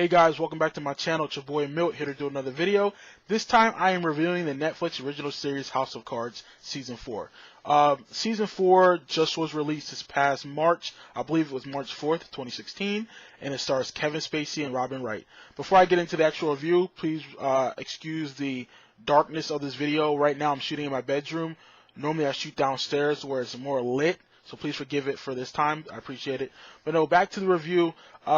Hey guys, welcome back to my channel. It's your boy Milt here to do another video. This time I am reviewing the Netflix original series House of Cards Season 4. Season 4 just was released this past March. I believe it was March 4th, 2016. And it stars Kevin Spacey and Robin Wright. Before I get into the actual review, please excuse the darkness of this video. Right now I'm shooting in my bedroom. Normally I shoot downstairs where it's more lit. So please forgive it for this time. I appreciate it. But no, back to the review.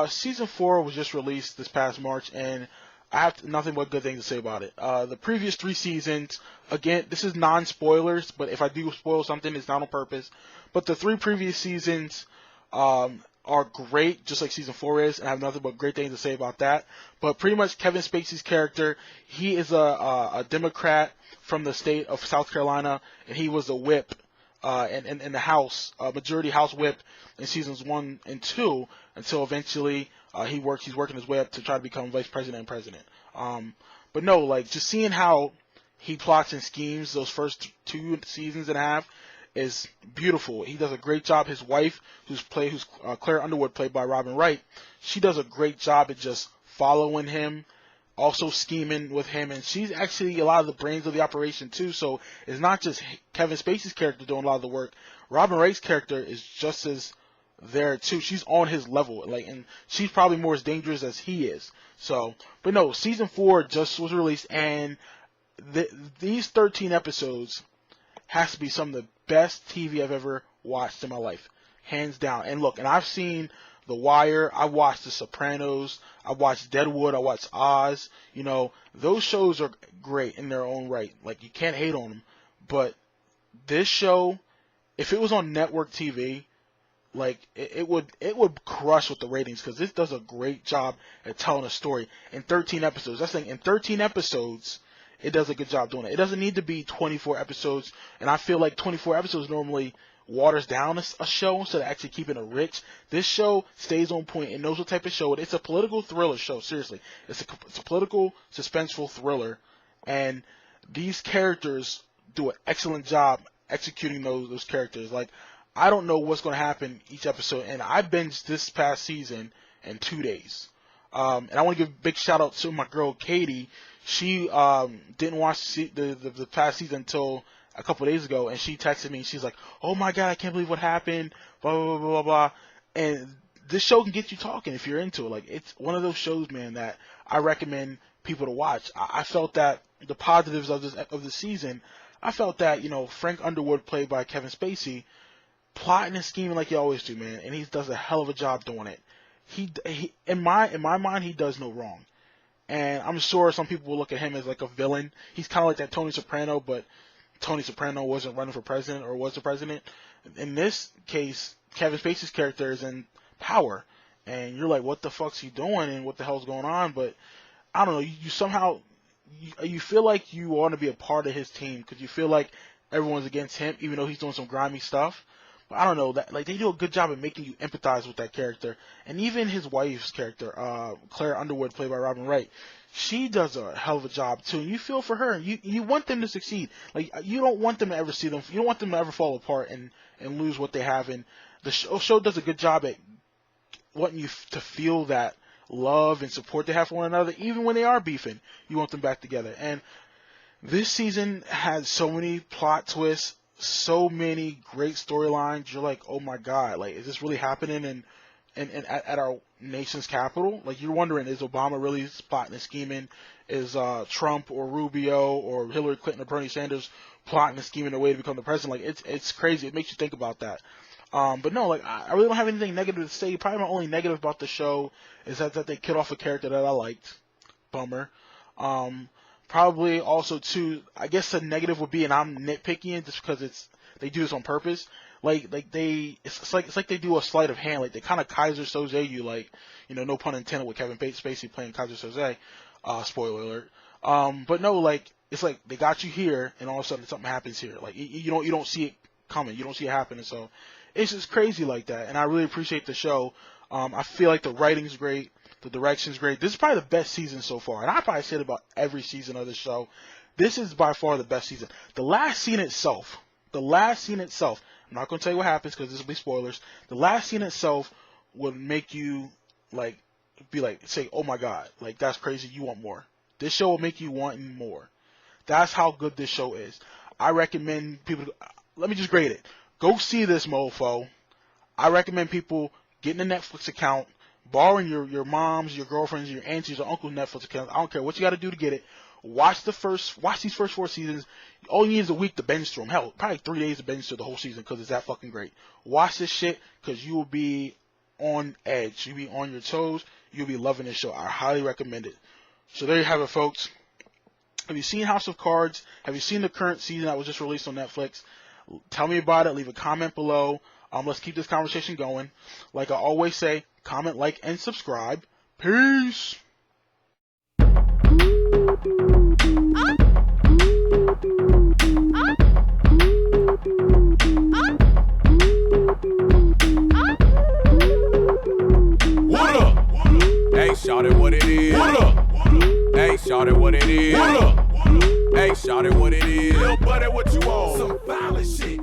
Season 4 was just released this past March, and I have nothing but good things to say about it. The previous 3 seasons, again, this is non-spoilers, but if I do spoil something, it's not on purpose. But the 3 previous seasons are great, just like Season 4 is, and I have nothing but great things to say about that. But pretty much Kevin Spacey's character, he is a Democrat from the state of South Carolina, and he was a whip. In the House, majority House whip in seasons 1 and 2, until eventually he's working his way up to try to become vice president and president. But no, like, just seeing how he plots and schemes those first 2 seasons and a half is beautiful. He does a great job. His wife, who's Claire Underwood, played by Robin Wright, she does a great job at just following him, also scheming with him, and she's actually a lot of the brains of the operation too. So it's not just Kevin Spacey's character doing a lot of the work. Robin Wright's character is just as there too. She's on his level, like, and she's probably more as dangerous as he is. So, but no, season 4 just was released, and these 13 episodes has to be some of the best TV I've ever watched in my life, hands down. And look, and I've seen The Wire, I watched The Sopranos, I watched Deadwood, I watched Oz. You know, those shows are great in their own right. Like, you can't hate on them. But this show, if it was on network TV, like, it would crush with the ratings, because this does a great job at telling a story in 13 episodes. That's the thing, in 13 episodes, it does a good job doing it. It doesn't need to be 24 episodes, and I feel like 24 episodes normally waters down a show instead of actually keeping it rich. This show stays on point and knows what type of show it is. It's a political thriller show, seriously. It's a political, suspenseful thriller, and these characters do an excellent job executing those characters. Like, I don't know what's going to happen each episode, and I binged this past season in 2 days. And I want to give a big shout out to my girl Katie. She didn't watch the past season until a couple days ago, and she texted me, and she's like, "Oh my god, I can't believe what happened, blah, blah, blah, blah, blah." And this show can get you talking if you're into it. Like, it's one of those shows, man, that I recommend people to watch. I felt that the positives of the season, I felt that, you know, Frank Underwood, played by Kevin Spacey, plotting and scheming like he always do, man, and he does a hell of a job doing it. He in my mind, he does no wrong. And I'm sure some people will look at him as like a villain. He's kind of like that Tony Soprano, but Tony Soprano wasn't running for president, or was the president. In this case, Kevin Spacey's character is in power, and you're like, what the fuck's he doing, and what the hell's going on? But I don't know, you somehow you feel like you want to be a part of his team, because you feel like everyone's against him, even though he's doing some grimy stuff. But I don't know, that, like, they do a good job at making you empathize with that character. And even his wife's character, Claire Underwood, played by Robin Wright, she does a hell of a job too. And you feel for her. You want them to succeed. Like, you don't want them to ever see them. You don't want them to ever fall apart and lose what they have. And the show does a good job at wanting you to feel that love and support they have for one another, even when they are beefing. You want them back together. And this season has so many plot twists, so many great storylines. You're like, oh my god, like, is this really happening at our nation's capital? Like, you're wondering, is Obama really plotting and scheming? Is Trump or Rubio or Hillary Clinton or Bernie Sanders plotting and scheming a way to become the president? Like, it's crazy. It makes you think about that. But no, like, I really don't have anything negative to say. Probably my only negative about the show is that they killed off a character that I liked. Bummer. Probably also too, I guess the negative would be, and I'm nitpicking it just because they do this on purpose. It's like they do a sleight of hand. Like, they kind of Kaiser Soze you, like, you know, no pun intended, with Kevin Spacey playing Kaiser Soze. Spoiler alert. But no, like, it's like they got you here, and all of a sudden something happens here. Like, you don't see it coming. You don't see it happening. So it's just crazy like that. And I really appreciate the show. I feel like the writing's great. The direction's great. This is probably the best season so far. And I probably said about every season of the show, this is by far the best season. The last scene itself, I'm not going to tell you what happens because this will be spoilers. The last scene itself would make you, like, be like, say, oh my god, like that's crazy, you want more. This show will make you want more. That's how good this show is. I recommend people, let me just grade it. Go see this mofo. I recommend people getting a Netflix account, borrowing your mom's, your girlfriend's, your auntie's, or uncle's Netflix account. I don't care what you got to do to get it. Watch these first 4 seasons. All you need is a week to binge through them. Hell, probably 3 days to binge through the whole season because it's that fucking great. Watch this shit because you will be on edge. You'll be on your toes. You'll be loving this show. I highly recommend it. So there you have it, folks. Have you seen House of Cards? Have you seen the current season that was just released on Netflix? Tell me about it. Leave a comment below. Let's keep this conversation going. Like I always say, comment, like, and subscribe. Peace. What up? Hey, shout it what it is. What up? Hey, shout it what it is. What up? Hey, shout it what it is. Little buddy, what you on? Some violent shit.